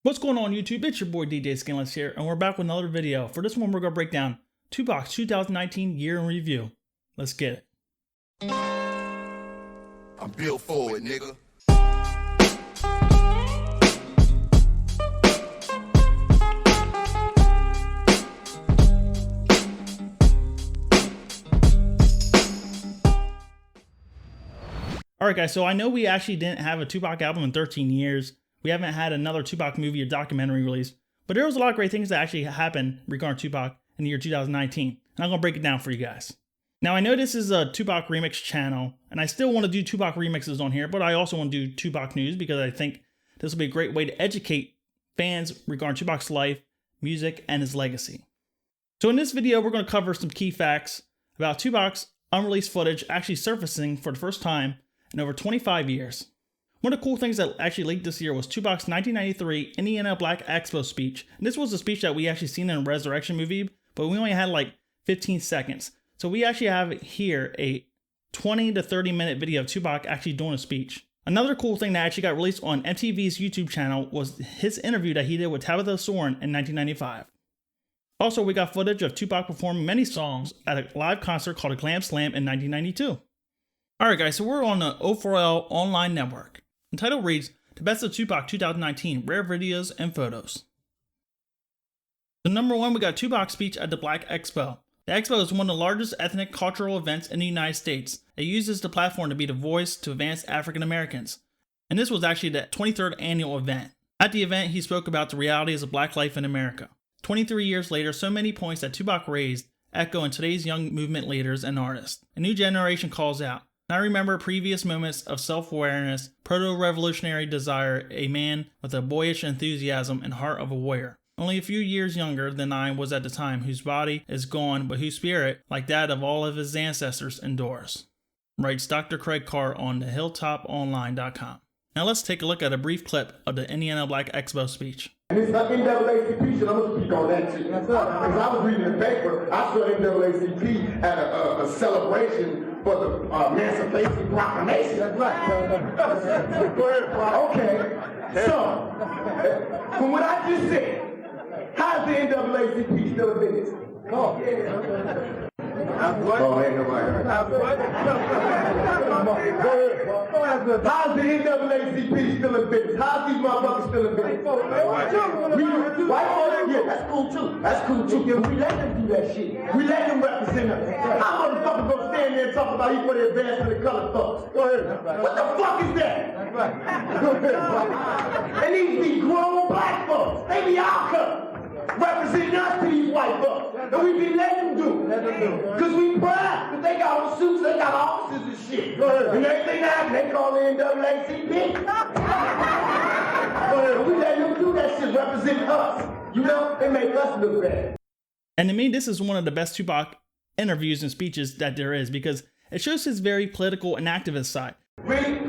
What's going on YouTube? It's your boy DJ Skandalous here, and we're back with another video. For this one, we're going to break down Tupac's 2019 year in review. Let's get it. I'm built for it, nigga. Alright guys, so I know we actually didn't have a Tupac album in 13 years. We haven't had another Tupac movie or documentary release, but there was a lot of great things that actually happened regarding Tupac in the year 2019, and I'm going to break it down for you guys. Now I know this is a Tupac remix channel, and I still want to do Tupac remixes on here, but I also want to do Tupac news because I think this will be a great way to educate fans regarding Tupac's life, music, and his legacy. So in this video, we're going to cover some key facts about Tupac's unreleased footage actually surfacing for the first time in over 25 years. One of the cool things that actually leaked this year was Tupac's 1993 Indiana Black Expo speech. And this was a speech that we actually seen in the Resurrection movie, but we only had like 15 seconds. So we actually have here a 20 to 30 minute video of Tupac actually doing a speech. Another cool thing that actually got released on MTV's YouTube channel was his interview that he did with Tabitha Soren in 1995. Also, we got footage of Tupac performing many songs at a live concert called a Glam Slam in 1992. Alright guys, so we're on the O4L online network. The title reads, The Best of Tupac 2019, Rare Videos and Photos. So number one, we got Tupac's speech at the Black Expo. The Expo is one of the largest ethnic cultural events in the United States. It uses the platform to be the voice to advance African Americans. And this was actually the 23rd annual event. At the event, he spoke about the realities of black life in America. 23 years later, so many points that Tupac raised echo in today's young movement leaders and artists. A new generation calls out. I remember previous moments of self-awareness, proto-revolutionary desire, a man with a boyish enthusiasm and heart of a warrior. Only a few years younger than I was at the time, whose body is gone, but whose spirit, like that of all of his ancestors, endures. Writes Dr. Craig Carr on the hilltoponline.com. Now let's take a look at a brief clip of the Indiana Black Expo speech. And it's NAACP shit, I'm going to speak on that shit. Because I was reading the paper, I saw NAACP at a celebration for the Emancipation Proclamation. That's right. Okay, so, from what I just said, how is the NAACP still a business? Come on. Oh, ain't nobody. How's the NAACP still in business? How's these motherfuckers still in business? Yeah, that's cool too. That's cool too. Yeah, we let them do that shit. We let them represent us. How motherfuckers gonna stand there and talk about equal advancement of colored folks? Go ahead. What the fuck is that? They need to be grown black folks. They be our color. Representing us to these white folks. And we be letting them do. Because we proud. Because they got on suits, they got offices and shit. And everything that they call the NAACP. We let them do that shit, representing us. You know, they make us look bad. And to me, this is one of the best Tupac interviews and speeches that there is because it shows his very political and activist side. Really?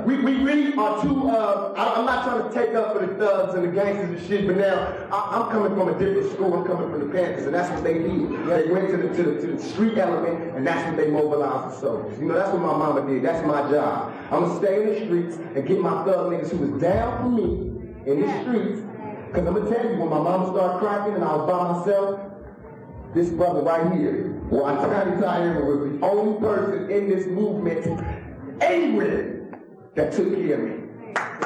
We really are too, I'm not trying to take up for the thugs and the gangsters and shit, but now I'm coming from a different school. I'm coming from the Panthers, and that's what they did. They went to the street element, and that's what they mobilized the soldiers. You know, that's what my mama did. That's my job. I'm going to stay in the streets and get my thug niggas who was down for me in the streets. Because I'm going to tell you, when my mama started cracking and I was by myself, this brother right here, Tiny was the only person in this movement anywhere that took care of me.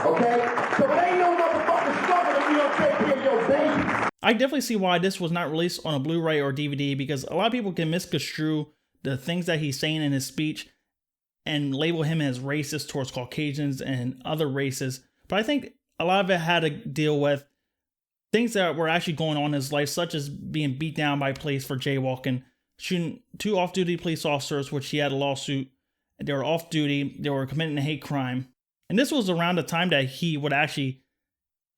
Okay? So it ain't no motherfucking struggle if you don't take care of your babies. I definitely see why this was not released on a Blu-ray or DVD because a lot of people can misconstrue the things that he's saying in his speech and label him as racist towards Caucasians and other races. But I think a lot of it had to deal with things that were actually going on in his life, such as being beat down by police for jaywalking, shooting 2 off-duty police officers, which he had a lawsuit. They were off duty, they were committing a hate crime. And this was around the time that he would actually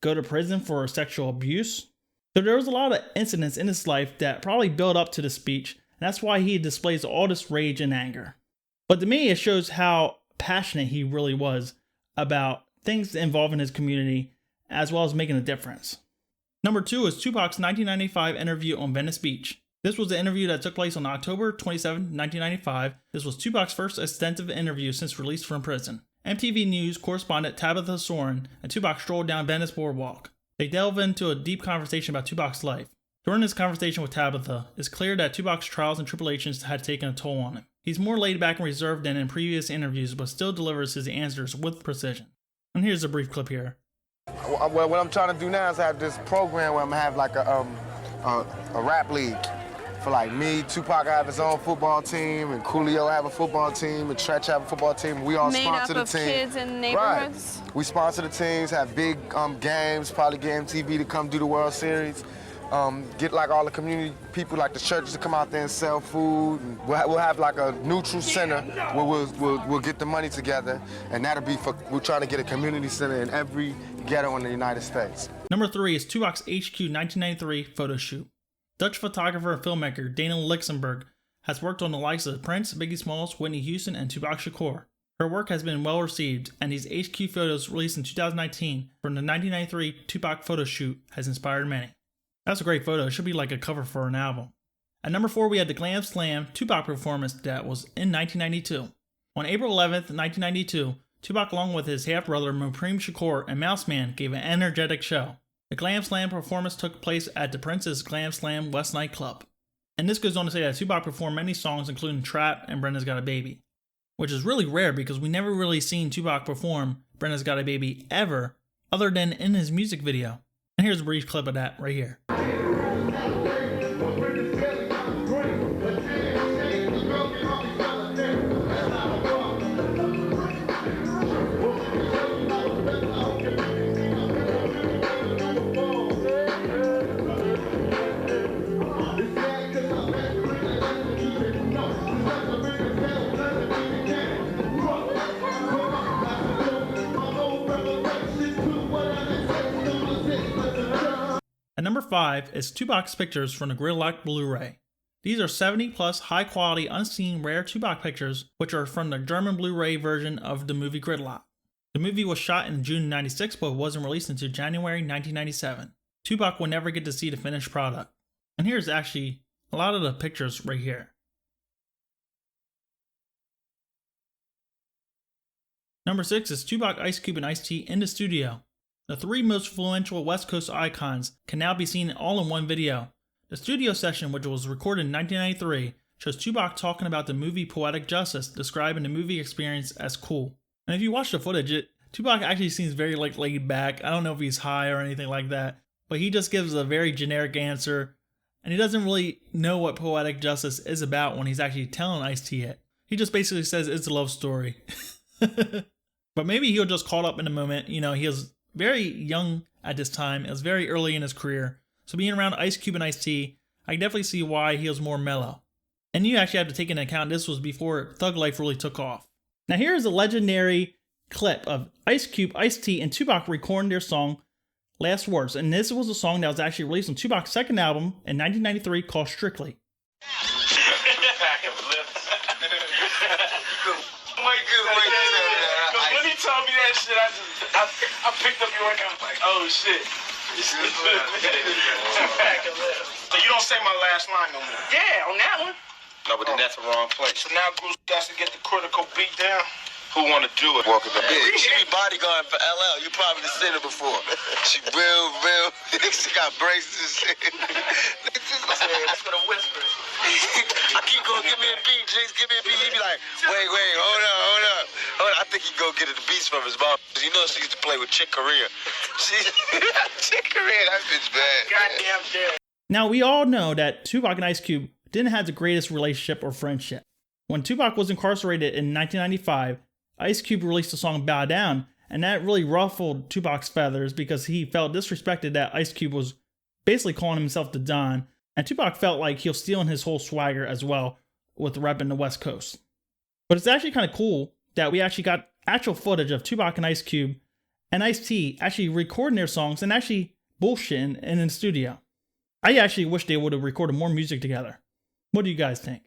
go to prison for sexual abuse. So there was a lot of incidents in his life that probably built up to the speech. And that's why he displays all this rage and anger. But to me, it shows how passionate he really was about things involving his community, as well as making a difference. Number 2 is Tupac's 1995 interview on Venice Beach. This was the interview that took place on October 27, 1995. This was Tupac's first extensive interview since release from prison. MTV News correspondent Tabitha Soren and Tupac strolled down Venice Boardwalk. They delve into a deep conversation about Tupac's life. During this conversation with Tabitha, it's clear that Tupac's trials and tribulations had taken a toll on him. He's more laid back and reserved than in previous interviews, but still delivers his answers with precision. And here's a brief clip here. Well, what I'm trying to do now is have this program where I'm gonna have like a rap league. For like me, Tupac have his own football team, and Coolio have a football team, and Tretch have a football team. We all sponsor the team. Made up of kids in neighborhoods? Right. We sponsor the teams, have big games, probably get MTV to come do the World Series. Get like all the community people, like the churches, to come out there and sell food. And we'll have like a neutral center where we'll get the money together, and that'll be for, we're trying to get a community center in every ghetto in the United States. Number 3 is Tupac's HQ 1993 photo shoot. Dutch photographer and filmmaker Dana Luxemburg has worked on the likes of Prince, Biggie Smalls, Whitney Houston, and Tupac Shakur. Her work has been well received, and these HQ photos released in 2019 from the 1993 Tupac photo shoot has inspired many. That's a great photo. It should be like a cover for an album. At number 4, we had the Glam Slam Tupac performance that was in 1992. On April 11th, 1992, Tupac, along with his half-brother Mopreme Shakur and Mouse Man, gave an energetic show. The Glam Slam performance took place at the Prince's Glam Slam West nightclub. And this goes on to say that Tupac performed many songs including Trap and Brenda's Got a Baby, which is really rare because we never really seen Tupac perform Brenda's Got a Baby ever, other than in his music video. And here's a brief clip of that right here. At number 5 is Tupac's pictures from the Gridlock'd Blu-ray. These are 70 plus high quality unseen rare Tupac pictures which are from the German Blu-ray version of the movie Gridlock'd. The movie was shot in June 96 but wasn't released until January 1997. Tupac will never get to see the finished product. And here's actually a lot of the pictures right here. Number 6 is Tupac, Ice Cube, and Ice-T in the studio. The 3 most influential West Coast icons can now be seen all in one video. The studio session, which was recorded in 1993, shows Tupac talking about the movie Poetic Justice, describing the movie experience as cool. And if you watch the footage, Tupac actually seems very laid back. I don't know if he's high or anything like that, but he just gives a very generic answer, and he doesn't really know what Poetic Justice is about when he's actually telling Ice-T it. He just basically says it's a love story. But maybe he'll just caught up in the moment. You know, he was very young at this time. It was very early in his career. So being around Ice Cube and Ice-T, I can definitely see why he was more mellow. And you actually have to take into account this was before Thug Life really took off. Now here's a legendary clip of Ice Cube, Ice-T, and Tupac recording their song Last Words. And this was a song that was actually released on Tupac's second album in 1993 called Strictly. When he told me that shit, I picked up your account like, oh shit. So you don't say my last line no more? Yeah, on that one. No, but then that's the wrong place. So now Goose got to get the critical beat down. Who want to do it? Walking the Yeah, she be bodyguarding for LL. You probably seen her before. She real. She got braces and shit. That's for the whispers. I keep going, give me a beat, Jinx, give me a beat. He be like, wait, hold up. I think he go get the beats from his mom. You know she used to play with Chick Corea. Chick Corea, that bitch bad. Goddamn dead. Now we all know that Tupac and Ice Cube didn't have the greatest relationship or friendship. When Tupac was incarcerated in 1995, Ice Cube released the song Bow Down, and that really ruffled Tupac's feathers because he felt disrespected that Ice Cube was basically calling himself the Don, and Tupac felt like he was stealing his whole swagger as well with repping the West Coast. But it's actually kind of cool that we actually got actual footage of Tupac and Ice Cube and Ice-T actually recording their songs and actually bullshitting in the studio. I actually wish they would have recorded more music together. What do you guys think?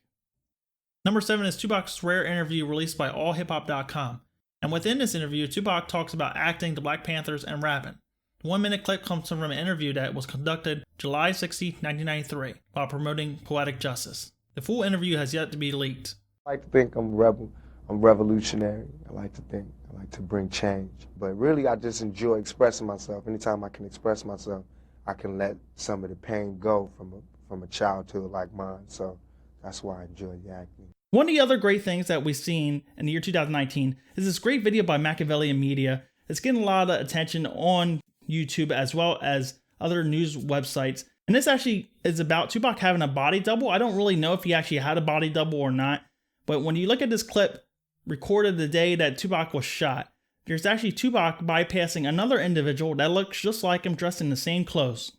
Number 7 is Tupac's rare interview released by allhiphop.com. And within this interview, Tupac talks about acting, the Black Panthers, and rapping. The 1-minute clip comes from an interview that was conducted July 60, 1993, while promoting Poetic Justice. The full interview has yet to be leaked. I like to think I'm a rebel. I'm revolutionary. I like to think I like to bring change. But really, I just enjoy expressing myself. Anytime I can express myself, I can let some of the pain go from a childhood like mine. So that's why I enjoy the acting. One of the other great things that we've seen in the year 2019 is this great video by Machiavellian Media. It's getting a lot of attention on YouTube as well as other news websites. And this actually is about Tupac having a body double. I don't really know if he actually had a body double or not. But when you look at this clip recorded the day that Tupac was shot, there's actually Tupac bypassing another individual that looks just like him dressed in the same clothes.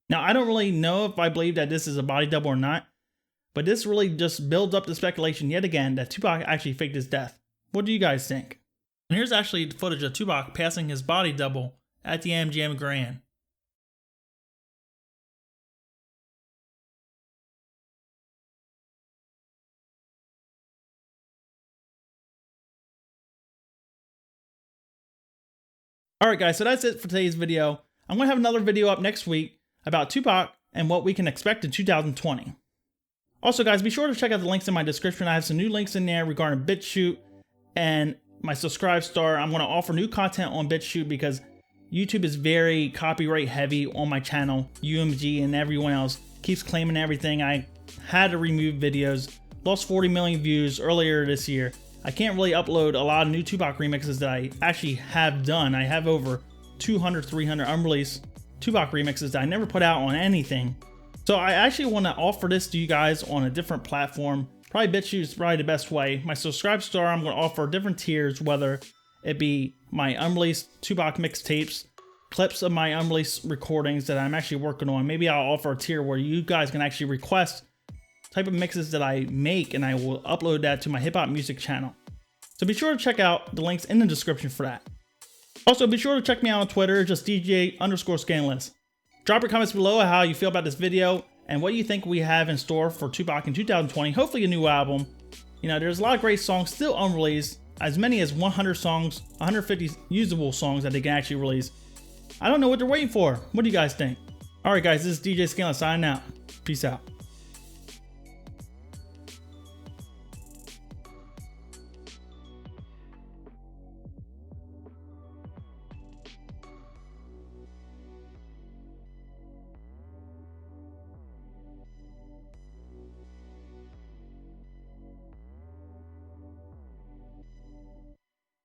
Now, I don't really know if I believe that this is a body double or not, but this really just builds up the speculation yet again that Tupac actually faked his death. What do you guys think? And here's actually footage of Tupac passing his body double at the MGM Grand. Alright guys, so that's it for today's video. I'm going to have another video up next week about Tupac and what we can expect in 2020. Also guys, be sure to check out the links in my description. I have some new links in there regarding BitChute and my Subscribe Star. I'm going to offer new content on BitChute because YouTube is very copyright heavy on my channel. UMG and everyone else keeps claiming everything. I had to remove videos, lost 40 million views earlier this year. I can't really upload a lot of new Tupac remixes that I actually have done. I have over 200, 300 unreleased Tupac remixes that I never put out on anything. So I actually want to offer this to you guys on a different platform. Probably BitChute is probably the best way. My Subscribe Star, I'm going to offer different tiers, whether it be my unreleased Tupac mixtapes, clips of my unreleased recordings that I'm actually working on. Maybe I'll offer a tier where you guys can actually request type of mixes that I make and I will upload that to my hip hop music channel. So be sure to check out the links in the description for that. Also be sure to check me out on Twitter, just DJ_Skandalous. Drop your comments below how you feel about this video and what you think we have in store for Tupac in 2020. Hopefully a new album. You know, there's a lot of great songs still unreleased, as many as 100 songs, 150 usable songs that they can actually release. I don't know what they're waiting for. What do you guys think? Alright guys, this is DJ Skandalous signing out. Peace out.